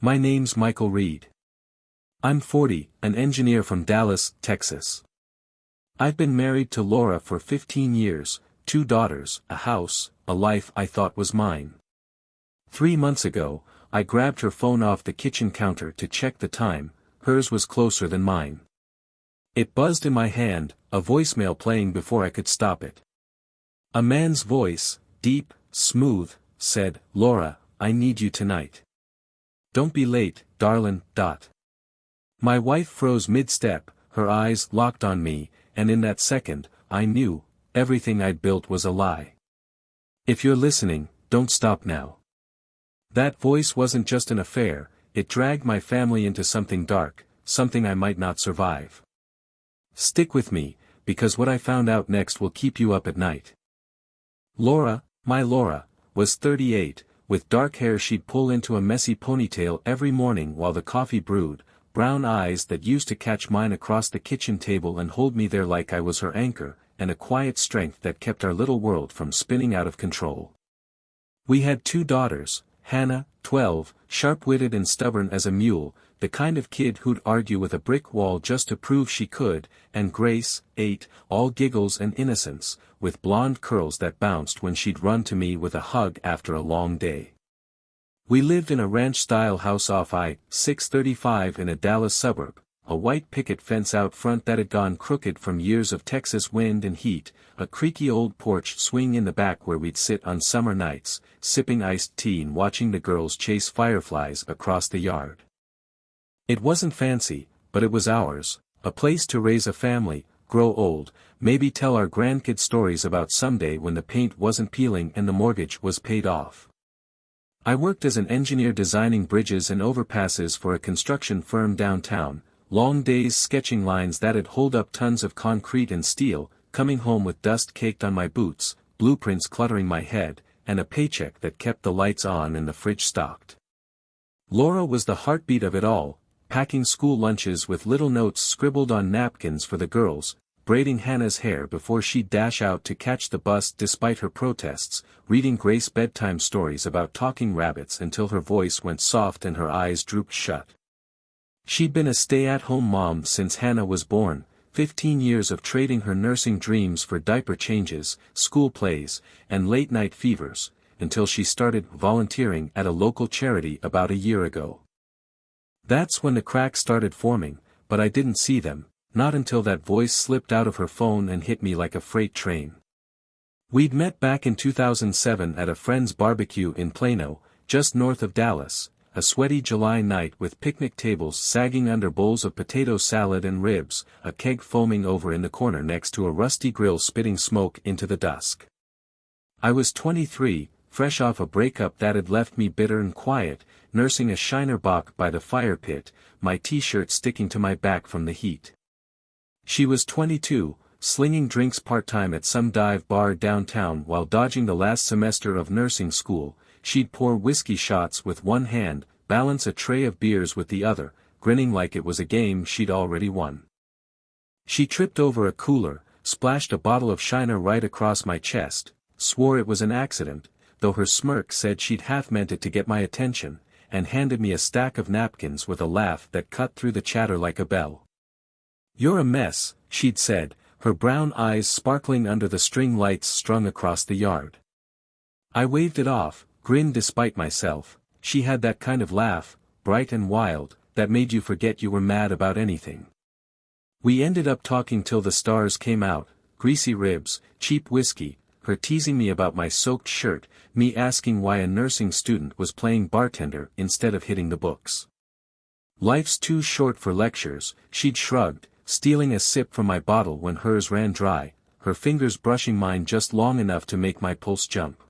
My name's Michael Reed. I'm 40, an engineer from Dallas, Texas. I've been married to Laura for 15 years, 2 daughters, a house, a life I thought was mine. 3 months ago, I grabbed her phone off the kitchen counter to check the time. Hers was closer than mine. It buzzed in my hand, a voicemail playing before I could stop it. A man's voice, deep, smooth, said, "Laura, I need you tonight. Don't be late, darlin'." My wife froze mid-step, her eyes locked on me, and in that second, I knew, everything I'd built was a lie. If you're listening, don't stop now. That voice wasn't just an affair, it dragged my family into something dark, something I might not survive. Stick with me, because what I found out next will keep you up at night. Laura, my Laura, was 38, with dark hair she'd pull into a messy ponytail every morning while the coffee brewed, brown eyes that used to catch mine across the kitchen table and hold me there like I was her anchor, and a quiet strength that kept our little world from spinning out of control. We had 2 daughters, Hannah, 12, sharp-witted and stubborn as a mule, the kind of kid who'd argue with a brick wall just to prove she could, and Grace, 8, all giggles and innocence, with blonde curls that bounced when she'd run to me with a hug after a long day. We lived in a ranch-style house off I-635 in a Dallas suburb, a white picket fence out front that had gone crooked from years of Texas wind and heat, a creaky old porch swing in the back where we'd sit on summer nights, sipping iced tea and watching the girls chase fireflies across the yard. It wasn't fancy, but it was ours, a place to raise a family, grow old, maybe tell our grandkids stories about someday when the paint wasn't peeling and the mortgage was paid off. I worked as an engineer designing bridges and overpasses for a construction firm downtown, long days sketching lines that'd hold up tons of concrete and steel, coming home with dust caked on my boots, blueprints cluttering my head, and a paycheck that kept the lights on and the fridge stocked. Laura was the heartbeat of it all, packing school lunches with little notes scribbled on napkins for the girls, braiding Hannah's hair before she'd dash out to catch the bus despite her protests, reading Grace bedtime stories about talking rabbits until her voice went soft and her eyes drooped shut. She'd been a stay-at-home mom since Hannah was born, 15 years of trading her nursing dreams for diaper changes, school plays, and late-night fevers, until she started volunteering at a local charity about a year ago. That's when the cracks started forming, but I didn't see them, not until that voice slipped out of her phone and hit me like a freight train. We'd met back in 2007 at a friend's barbecue in Plano, just north of Dallas, a sweaty July night with picnic tables sagging under bowls of potato salad and ribs, a keg foaming over in the corner next to a rusty grill spitting smoke into the dusk. I was 23, fresh off a breakup that had left me bitter and quiet, nursing a Shiner Bock by the fire pit, my t-shirt sticking to my back from the heat. She was 22, slinging drinks part-time at some dive bar downtown while dodging the last semester of nursing school. She'd pour whiskey shots with one hand, balance a tray of beers with the other, grinning like it was a game she'd already won. She tripped over a cooler, splashed a bottle of Shiner right across my chest, swore it was an accident, though her smirk said she'd half meant it to get my attention, and handed me a stack of napkins with a laugh that cut through the chatter like a bell. "You're a mess," she'd said, her brown eyes sparkling under the string lights strung across the yard. I waved it off, grinned despite myself. She had that kind of laugh, bright and wild, that made you forget you were mad about anything. We ended up talking till the stars came out, greasy ribs, cheap whiskey, her teasing me about my soaked shirt, me asking why a nursing student was playing bartender instead of hitting the books. "Life's too short for lectures," she'd shrugged, stealing a sip from my bottle when hers ran dry, her fingers brushing mine just long enough to make my pulse jump.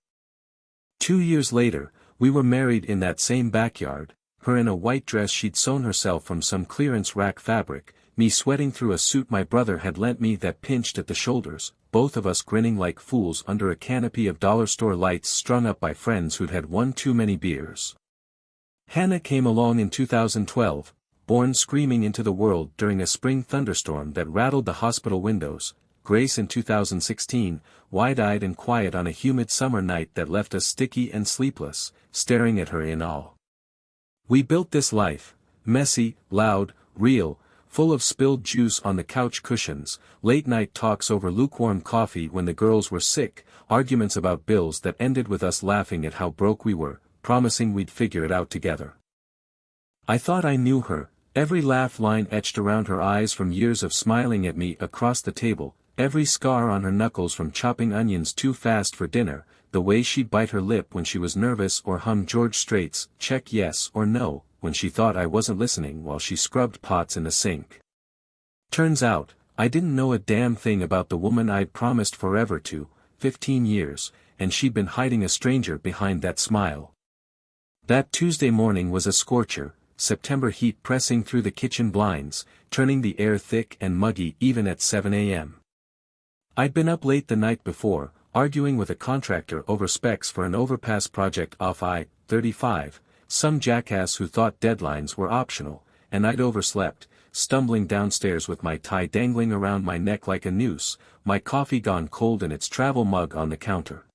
2 years later, we were married in that same backyard, her in a white dress she'd sewn herself from some clearance rack fabric, me sweating through a suit my brother had lent me that pinched at the shoulders, both of us grinning like fools under a canopy of dollar store lights strung up by friends who'd had one too many beers. Hannah came along in 2012, born screaming into the world during a spring thunderstorm that rattled the hospital windows. Grace in 2016, wide-eyed and quiet on a humid summer night that left us sticky and sleepless, staring at her in awe. We built this life, messy, loud, real, full of spilled juice on the couch cushions, late-night talks over lukewarm coffee when the girls were sick, arguments about bills that ended with us laughing at how broke we were, promising we'd figure it out together. I thought I knew her, every laugh line etched around her eyes from years of smiling at me across the table, every scar on her knuckles from chopping onions too fast for dinner, the way she'd bite her lip when she was nervous or hum George Strait's "Check Yes or No," when she thought I wasn't listening while she scrubbed pots in the sink. Turns out, I didn't know a damn thing about the woman I'd promised forever to, 15 years, and she'd been hiding a stranger behind that smile. That Tuesday morning was a scorcher, September heat pressing through the kitchen blinds, turning the air thick and muggy even at 7 a.m. I'd been up late the night before, arguing with a contractor over specs for an overpass project off I-35, some jackass who thought deadlines were optional, and I'd overslept, stumbling downstairs with my tie dangling around my neck like a noose, my coffee gone cold in its travel mug on the counter.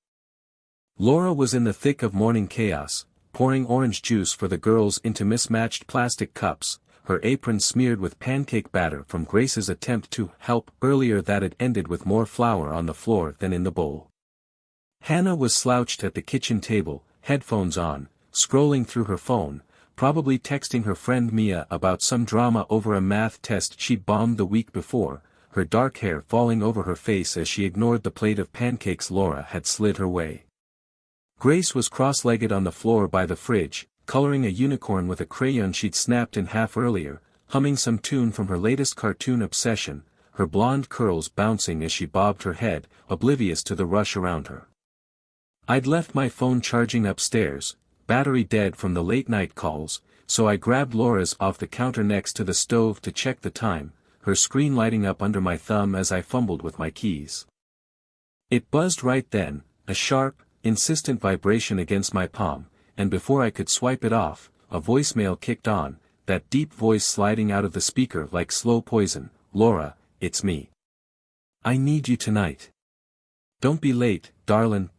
Laura was in the thick of morning chaos, pouring orange juice for the girls into mismatched plastic cups, her apron smeared with pancake batter from Grace's attempt to help earlier that had ended with more flour on the floor than in the bowl. Hannah was slouched at the kitchen table, headphones on, scrolling through her phone, probably texting her friend Mia about some drama over a math test she'd bombed the week before, her dark hair falling over her face as she ignored the plate of pancakes Laura had slid her way. Grace was cross-legged on the floor by the fridge, coloring a unicorn with a crayon she'd snapped in half earlier, humming some tune from her latest cartoon obsession, her blonde curls bouncing as she bobbed her head, oblivious to the rush around her. I'd left my phone charging upstairs, battery dead from the late-night calls, so I grabbed Laura's off the counter next to the stove to check the time, her screen lighting up under my thumb as I fumbled with my keys. It buzzed right then, a sharp, insistent vibration against my palm, and before I could swipe it off, a voicemail kicked on, that deep voice sliding out of the speaker like slow poison. "Laura, it's me. I need you tonight. Don't be late, darlin'."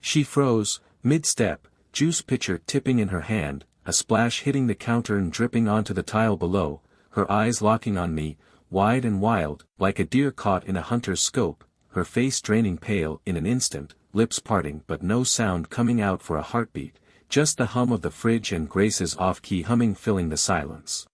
She froze, mid-step, juice pitcher tipping in her hand, a splash hitting the counter and dripping onto the tile below, her eyes locking on me, wide and wild, like a deer caught in a hunter's scope, her face draining pale in an instant, lips parting but no sound coming out for a heartbeat, just the hum of the fridge and Grace's off-key humming filling the silence.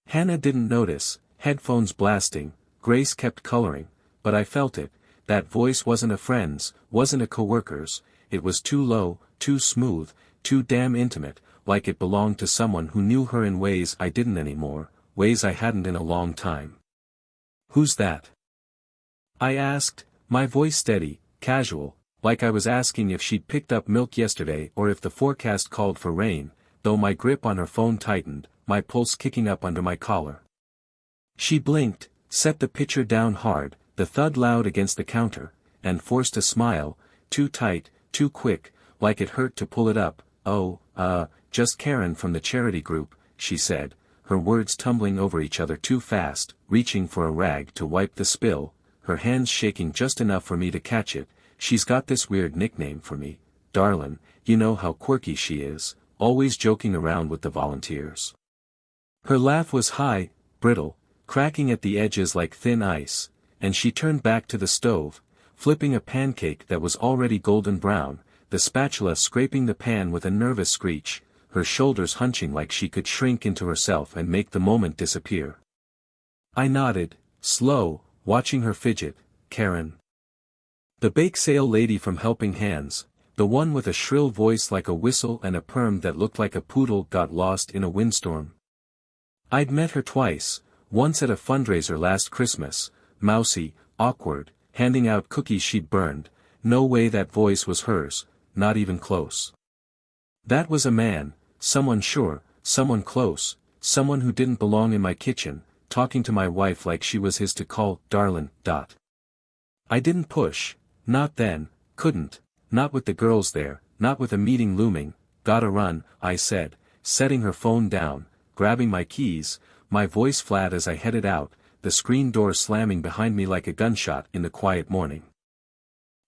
Hannah didn't notice, headphones blasting, Grace kept coloring, but I felt it, that voice wasn't a friend's, wasn't a coworker's, it was too low, too smooth, too damn intimate, like it belonged to someone who knew her in ways I didn't anymore, ways I hadn't in a long time. "Who's that?" I asked, my voice steady, casual, like I was asking if she'd picked up milk yesterday or if the forecast called for rain, though my grip on her phone tightened, my pulse kicking up under my collar. She blinked, set the pitcher down hard, the thud loud against the counter, and forced a smile, too tight, too quick, like it hurt to pull it up. "Oh, just Karen from the charity group," she said, her words tumbling over each other too fast, reaching for a rag to wipe the spill, her hands shaking just enough for me to catch it. "She's got this weird nickname for me, darlin', you know how quirky she is, always joking around with the volunteers." Her laugh was high, brittle, cracking at the edges like thin ice, and she turned back to the stove, flipping a pancake that was already golden brown, the spatula scraping the pan with a nervous screech, her shoulders hunching like she could shrink into herself and make the moment disappear. I nodded, slow, watching her fidget. "Karen. The bake sale lady from Helping Hands, the one with a shrill voice like a whistle and a perm that looked like a poodle got lost in a windstorm." I'd met her twice, once at a fundraiser last Christmas, mousy, awkward, handing out cookies she'd burned, no way that voice was hers, not even close. That was a man, someone sure, someone close, someone who didn't belong in my kitchen, talking to my wife like she was his to call darlin'. I didn't push. Not then, couldn't, not with the girls there, not with a meeting looming. "Gotta run," I said, setting her phone down, grabbing my keys, my voice flat as I headed out, the screen door slamming behind me like a gunshot in the quiet morning.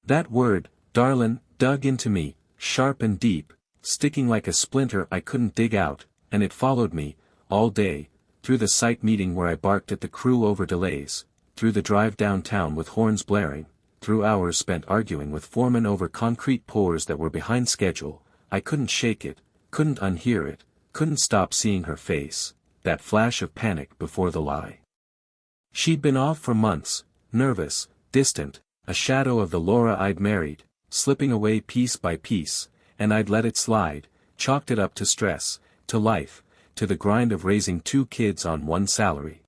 That word, darlin', dug into me, sharp and deep, sticking like a splinter I couldn't dig out, and it followed me, all day, through the site meeting where I barked at the crew over delays, through the drive downtown with horns blaring, through hours spent arguing with foremen over concrete pours that were behind schedule. I couldn't shake it, couldn't unhear it, couldn't stop seeing her face, that flash of panic before the lie. She'd been off for months, nervous, distant, a shadow of the Laura I'd married, slipping away piece by piece, and I'd let it slide, chalked it up to stress, to life, to the grind of raising 2 kids on one salary.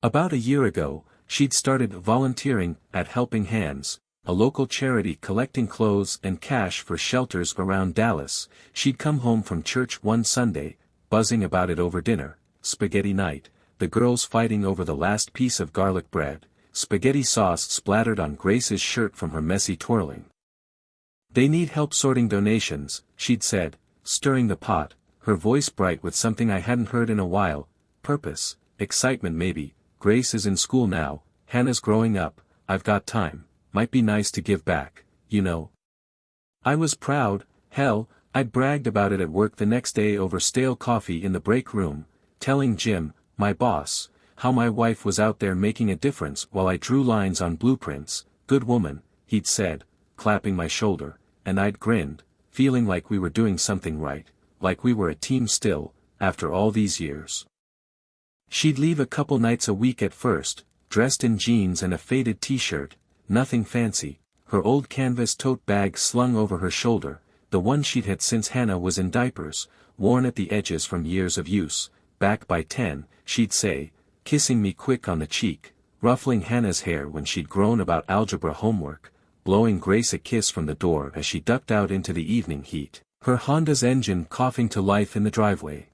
About a year ago, she'd started volunteering at Helping Hands, a local charity collecting clothes and cash for shelters around Dallas. She'd come home from church one Sunday, buzzing about it over dinner, spaghetti night, the girls fighting over the last piece of garlic bread, spaghetti sauce splattered on Grace's shirt from her messy twirling. "They need help sorting donations," she'd said, stirring the pot, her voice bright with something I hadn't heard in a while, purpose, excitement maybe. "Grace is in school now, Hannah's growing up, I've got time, might be nice to give back, you know." I was proud. Hell, I'd bragged about it at work the next day over stale coffee in the break room, telling Jim, my boss, how my wife was out there making a difference while I drew lines on blueprints. "Good woman," he'd said, clapping my shoulder, and I'd grinned, feeling like we were doing something right, like we were a team still, after all these years. She'd leave a couple nights a week at first, dressed in jeans and a faded t-shirt, nothing fancy, her old canvas tote bag slung over her shoulder, the one she'd had since Hannah was in diapers, worn at the edges from years of use. "Back by 10, she'd say, kissing me quick on the cheek, ruffling Hannah's hair when she'd grown about algebra homework, blowing Grace a kiss from the door as she ducked out into the evening heat, her Honda's engine coughing to life in the driveway.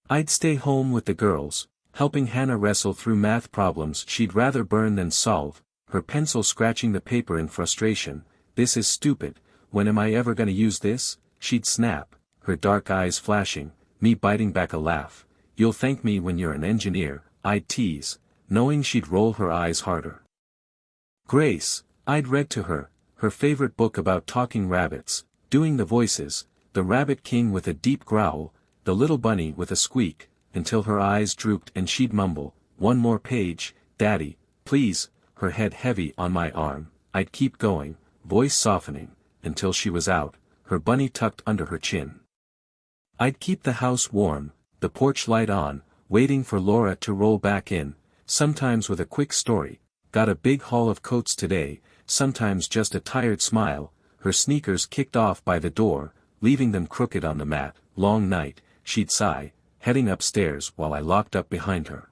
I'd stay home with the girls, helping Hannah wrestle through math problems she'd rather burn than solve, her pencil scratching the paper in frustration. "This is stupid, when am I ever gonna use this?" she'd snap, her dark eyes flashing, me biting back a laugh. "You'll thank me when you're an engineer," I'd tease, knowing she'd roll her eyes harder. Grace, I'd read to her, her favorite book about talking rabbits, doing the voices, the rabbit king with a deep growl, the little bunny with a squeak, until her eyes drooped and she'd mumble, "One more page, Daddy, please," her head heavy on my arm. I'd keep going, voice softening, until she was out, her bunny tucked under her chin. I'd keep the house warm, the porch light on, waiting for Laura to roll back in, sometimes with a quick story, "Got a big haul of coats today," sometimes just a tired smile, her sneakers kicked off by the door, leaving them crooked on the mat. "Long night," she'd sigh, heading upstairs while I locked up behind her.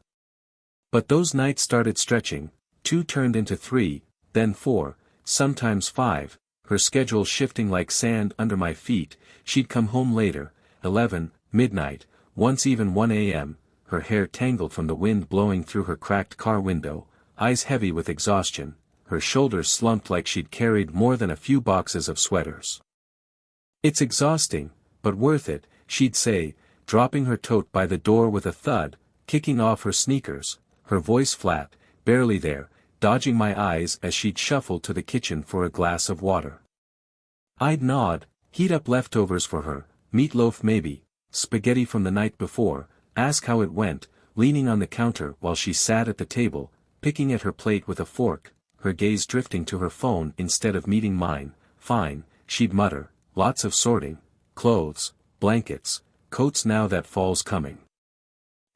But those nights started stretching, 2 turned into 3, then 4, sometimes 5, her schedule shifting like sand under my feet. She'd come home later, 11, midnight, once even 1 a.m., her hair tangled from the wind blowing through her cracked car window, eyes heavy with exhaustion, her shoulders slumped like she'd carried more than a few boxes of sweaters. "It's exhausting, but worth it," she'd say, dropping her tote by the door with a thud, kicking off her sneakers, her voice flat, barely there, dodging my eyes as she'd shuffle to the kitchen for a glass of water. I'd nod, heat up leftovers for her, meatloaf maybe, spaghetti from the night before, ask how it went, leaning on the counter while she sat at the table, picking at her plate with a fork, her gaze drifting to her phone instead of meeting mine. "Fine," she'd mutter, "lots of sorting, clothes, blankets, coats now that fall's coming."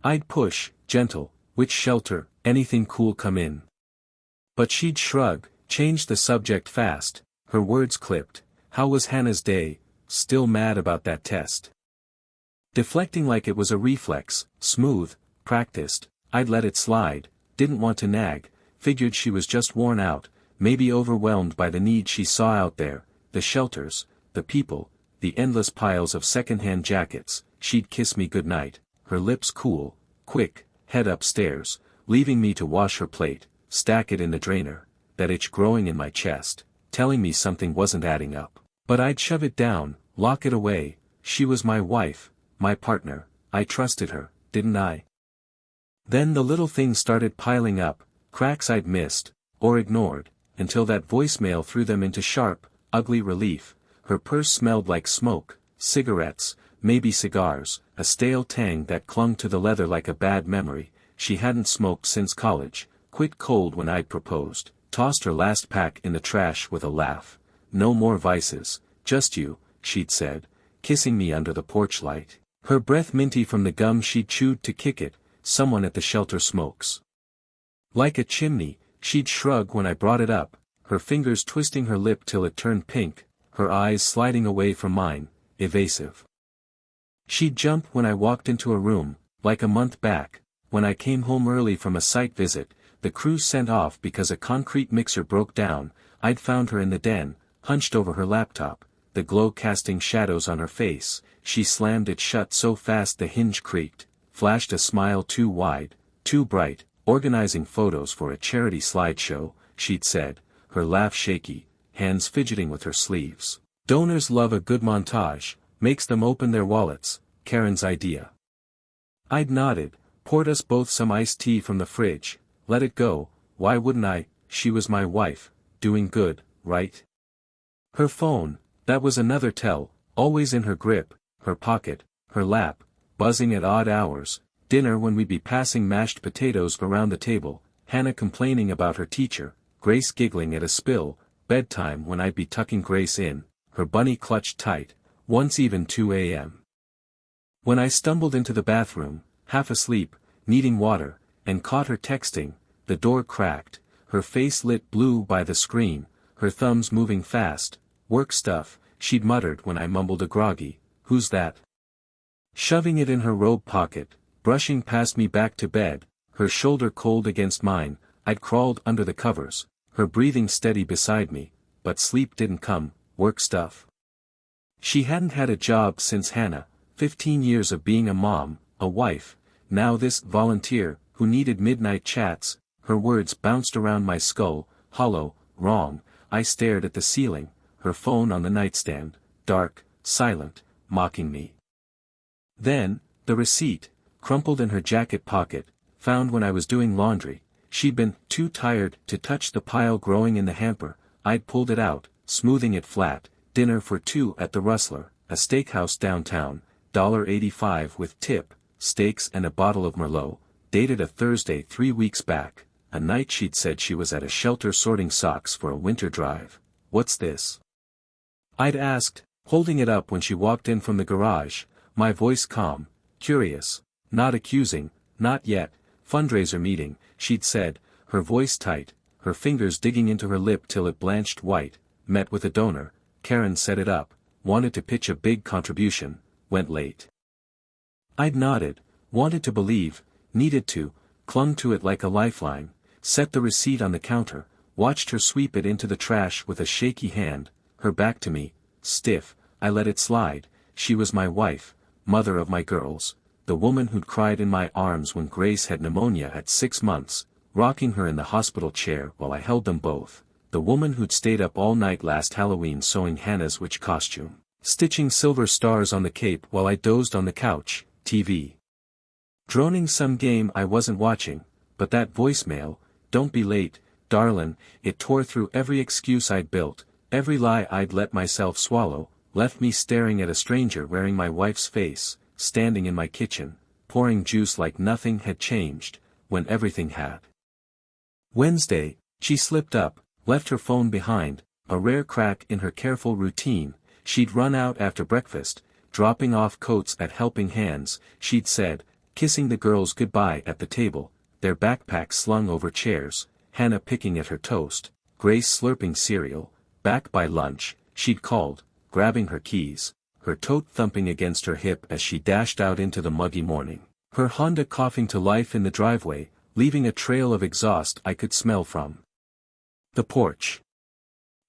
I'd push, gentle, "Which shelter, anything cool come in?" But she'd shrug, change the subject fast, her words clipped, "How was Hannah's day? Still mad about that test?" Deflecting like it was a reflex, smooth, practiced, I'd let it slide, didn't want to nag, figured she was just worn out, maybe overwhelmed by the need she saw out there, the shelters, the people, the endless piles of second-hand jackets. She'd kiss me goodnight, her lips cool, quick, head upstairs, leaving me to wash her plate, stack it in the drainer, that itch growing in my chest, telling me something wasn't adding up. But I'd shove it down, lock it away. She was my wife, my partner, I trusted her, didn't I? Then the little things started piling up, cracks I'd missed, or ignored, until that voicemail threw them into sharp, ugly relief. Her purse smelled like smoke, cigarettes, maybe cigars, a stale tang that clung to the leather like a bad memory. She hadn't smoked since college, quit cold when I'd proposed, tossed her last pack in the trash with a laugh. No more vices, just you, she'd said, kissing me under the porch light. Her breath minty from the gum she'd chewed to kick it. Someone at the shelter smokes. Like a chimney, she'd shrug when I brought it up, her fingers twisting her lip till it turned pink, her eyes sliding away from mine, evasive. She'd jump when I walked into a room, like a month back, when I came home early from a site visit, the crew sent off because a concrete mixer broke down. I'd found her in the den, hunched over her laptop, the glow casting shadows on her face. She slammed it shut so fast the hinge creaked, flashed a smile too wide, too bright, organizing photos for a charity slideshow, she'd said, her laugh shaky, hands fidgeting with her sleeves. Donors love a good montage, makes them open their wallets, Karen's idea. I'd nodded, poured us both some iced tea from the fridge, let it go, why wouldn't I? She was my wife, doing good, right? Her phone, that was another tell, always in her grip, her pocket, her lap, buzzing at odd hours, dinner when we'd be passing mashed potatoes around the table, Hannah complaining about her teacher, Grace giggling at a spill, bedtime when I'd be tucking Grace in, her bunny clutched tight, once even 2 a.m. When I stumbled into the bathroom, half asleep, needing water, and caught her texting, the door cracked, her face lit blue by the screen, her thumbs moving fast, work stuff, she'd muttered when I mumbled a groggy, "Who's that?" Shoving it in her robe pocket, brushing past me back to bed, her shoulder cold against mine, I'd crawled under the covers, her breathing steady beside me, but sleep didn't come, work stuff. She hadn't had a job since Hannah, 15 years of being a mom, a wife, now this volunteer, who needed midnight chats. Her words bounced around my skull, hollow, wrong. I stared at the ceiling, her phone on the nightstand, dark, silent, mocking me. Then, the receipt, crumpled in her jacket pocket, found when I was doing laundry. She'd been too tired to touch the pile growing in the hamper. I'd pulled it out, smoothing it flat. Dinner for two at the Rustler, a steakhouse downtown, $1.85 with tip, steaks and a bottle of Merlot, dated a Thursday 3 weeks back, a night she'd said she was at a shelter sorting socks for a winter drive. What's this? I'd asked, holding it up when she walked in from the garage, my voice calm, curious, not accusing. Not yet, fundraiser meeting, she'd said, her voice tight, her fingers digging into her lip till it blanched white. Met with a donor, Karen set it up, wanted to pitch a big contribution, went late. I'd nodded, wanted to believe, needed to, clung to it like a lifeline, set the receipt on the counter, watched her sweep it into the trash with a shaky hand, her back to me, stiff. I let it slide. She was my wife, mother of my girls, the woman who'd cried in my arms when Grace had pneumonia at 6 months, rocking her in the hospital chair while I held them both, the woman who'd stayed up all night last Halloween sewing Hannah's witch costume, stitching silver stars on the cape while I dozed on the couch, TV. Droning some game I wasn't watching, but that voicemail, "Don't be late, darlin'," it tore through every excuse I'd built, every lie I'd let myself swallow, left me staring at a stranger wearing my wife's face, standing in my kitchen, pouring juice like nothing had changed, when everything had. Wednesday, she slipped up, left her phone behind, a rare crack in her careful routine. She'd run out after breakfast, dropping off coats at Helping Hands, she'd said, kissing the girls goodbye at the table, their backpacks slung over chairs, Hannah picking at her toast, Grace slurping cereal. Back by lunch, she'd called, grabbing her keys, her tote thumping against her hip as she dashed out into the muggy morning, her Honda coughing to life in the driveway, leaving a trail of exhaust I could smell from the porch.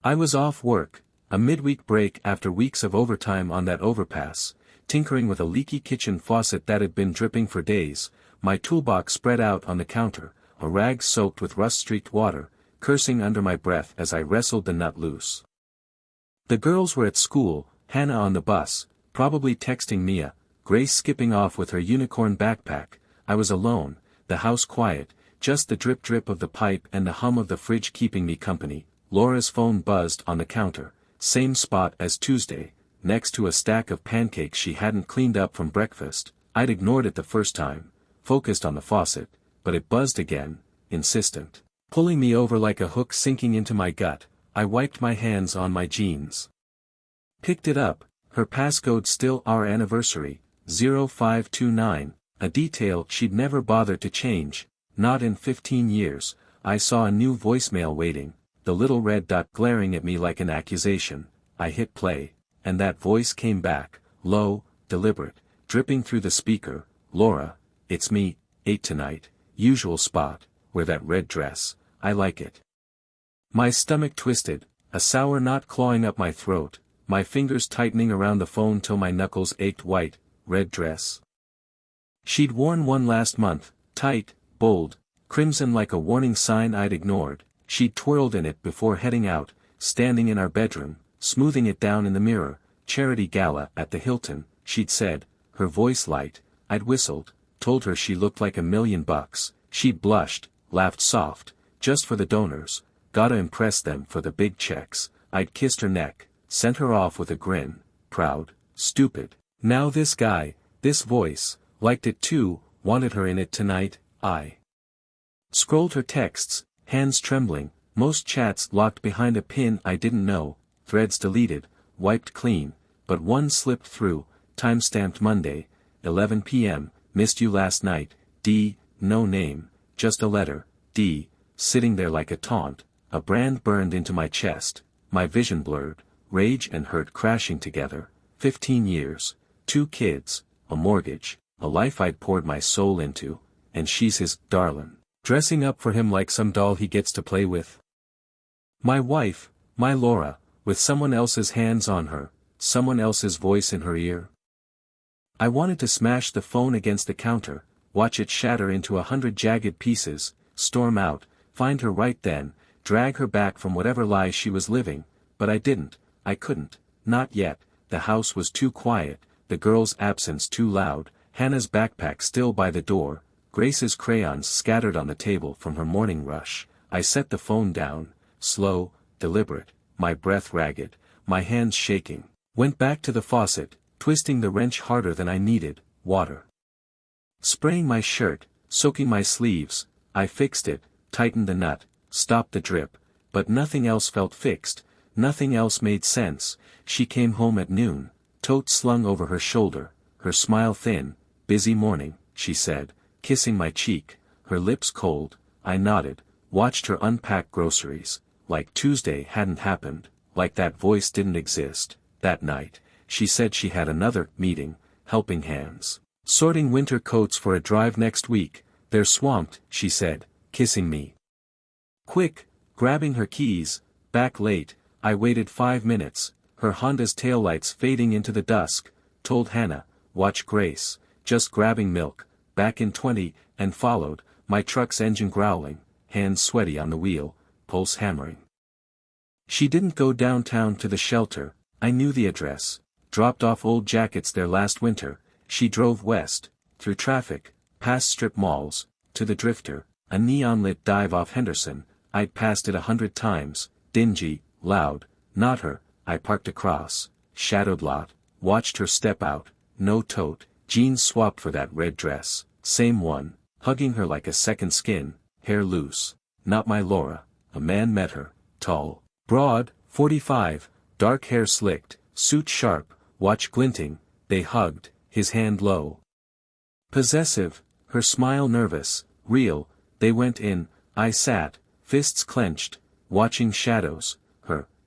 I was off work, a midweek break after weeks of overtime on that overpass, tinkering with a leaky kitchen faucet that had been dripping for days, my toolbox spread out on the counter, a rag soaked with rust-streaked water, cursing under my breath as I wrestled the nut loose. The girls were at school, Hannah on the bus, probably texting Mia, Grace skipping off with her unicorn backpack. I was alone, the house quiet, just the drip-drip of the pipe and the hum of the fridge keeping me company. Laura's phone buzzed on the counter, same spot as Tuesday, next to a stack of pancakes she hadn't cleaned up from breakfast. I'd ignored it the first time, focused on the faucet, but it buzzed again, insistent, pulling me over like a hook sinking into my gut. I wiped my hands on my jeans. Picked it up, her passcode still our anniversary, 0529, a detail she'd never bothered to change, not in 15 years. I saw a new voicemail waiting, the little red dot glaring at me like an accusation. I hit play, and that voice came back, low, deliberate, dripping through the speaker. Laura, it's me, 8 tonight, usual spot, wear that red dress, I like it. My stomach twisted, a sour knot clawing up my throat, my fingers tightening around the phone till my knuckles ached. White, red dress. She'd worn one last month, tight, bold, crimson like a warning sign I'd ignored. She'd twirled in it before heading out, standing in our bedroom, smoothing it down in the mirror. Charity gala at the Hilton, she'd said, her voice light. I'd whistled, told her she looked like $1,000,000. She'd blushed, laughed soft, just for the donors, gotta impress them for the big checks. I'd kissed her neck, sent her off with a grin, proud, stupid. Now this guy, this voice, liked it too, wanted her in it tonight. I scrolled her texts, hands trembling, most chats locked behind a pin I didn't know, threads deleted, wiped clean, but one slipped through, timestamped Monday, 11 p.m., missed you last night, D, no name, just a letter, D, sitting there like a taunt. A brand burned into my chest, my vision blurred, rage and hurt crashing together. 15 years, 2 kids, a mortgage, a life I'd poured my soul into, and she's his darlin', dressing up for him like some doll he gets to play with. My wife, my Laura, with someone else's hands on her, someone else's voice in her ear. I wanted to smash the phone against the counter, watch it shatter into 100 jagged pieces, storm out, find her right then, drag her back from whatever lie she was living, but I didn't, I couldn't, not yet. The house was too quiet, the girl's absence too loud, Hannah's backpack still by the door, Grace's crayons scattered on the table from her morning rush. I set the phone down, slow, deliberate, my breath ragged, my hands shaking, went back to the faucet, twisting the wrench harder than I needed. Water spraying my shirt, soaking my sleeves. I fixed it, tightened the nut, stopped the drip, but nothing else felt fixed, nothing else made sense. She came home at noon, tote slung over her shoulder, her smile thin. Busy morning, she said, kissing my cheek, her lips cold. I nodded, watched her unpack groceries, like Tuesday hadn't happened, like that voice didn't exist. That night, she said she had another meeting, helping hands, sorting winter coats for a drive next week. They're swamped, she said, kissing me. Quick, grabbing her keys, back late. I waited 5 minutes, her Honda's taillights fading into the dusk, told Hannah, watch Grace, just grabbing milk, back in 20, and followed, my truck's engine growling, hands sweaty on the wheel, pulse hammering. She didn't go downtown to the shelter. I knew the address, dropped off old jackets there last winter. She drove west, through traffic, past strip malls, to the Drifter, a neon-lit dive off Henderson. I'd passed it 100 times, dingy, loud. Not her. I parked across, shadowed lot, watched her step out, no tote, jeans swapped for that red dress, same one, hugging her like a second skin, hair loose. Not my Laura. A man met her, tall, broad, 45, dark hair slicked, suit sharp, watch glinting. They hugged, his hand low, possessive, her smile nervous, real. They went in. I sat, fists clenched, watching shadows,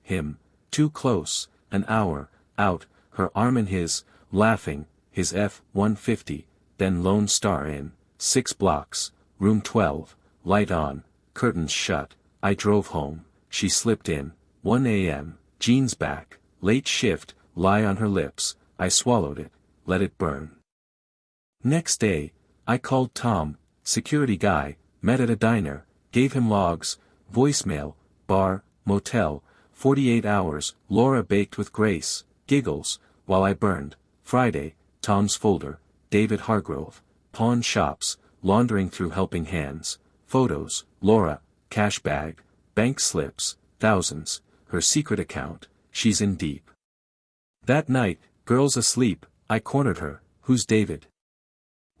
him, too close. An hour, out, her arm in his, laughing, his F-150, then Lone Star Inn, 6 blocks, room 12, light on, curtains shut. I drove home. She slipped in, 1 a.m., jeans back, late shift, lie on her lips. I swallowed it, let it burn. Next day, I called Tom, security guy, met at a diner, gave him logs, voicemail, bar, motel, 48 hours. Laura baked with Grace, giggles, while I burned. Friday, Tom's folder, David Hargrove, pawn shops, laundering through helping hands, photos, Laura, cash bag, bank slips, thousands, her secret account, she's in deep. That night, girls asleep, I cornered her, who's David?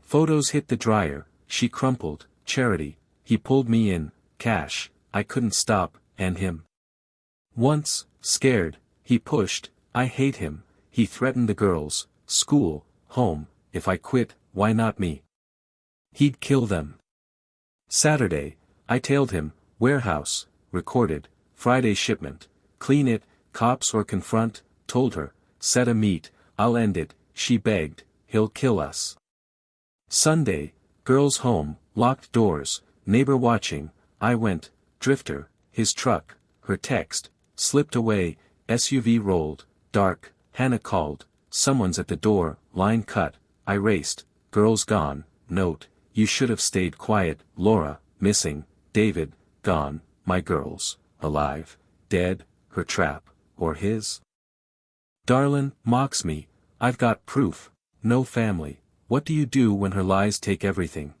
Photos hit the dryer, she crumpled, Charity, he pulled me in, cash, I couldn't stop, and him. Once, scared, he pushed, I hate him, he threatened the girls, school, home, if I quit, why not me? He'd kill them. Saturday, I tailed him, warehouse, recorded, Friday shipment, clean it, cops or confront, told her, set a meet, I'll end it, she begged, he'll kill us. Sunday, girls home, locked doors, neighbor watching, I went, drifter, his truck, her text, slipped away, SUV rolled, dark, Hannah called, someone's at the door, line cut, I raced, girls gone, note, you should have stayed quiet, Laura, missing, David, gone, my girls, alive, dead, her trap, or his? Darlin, mocks me, I've got proof, no family, what do you do when her lies take everything?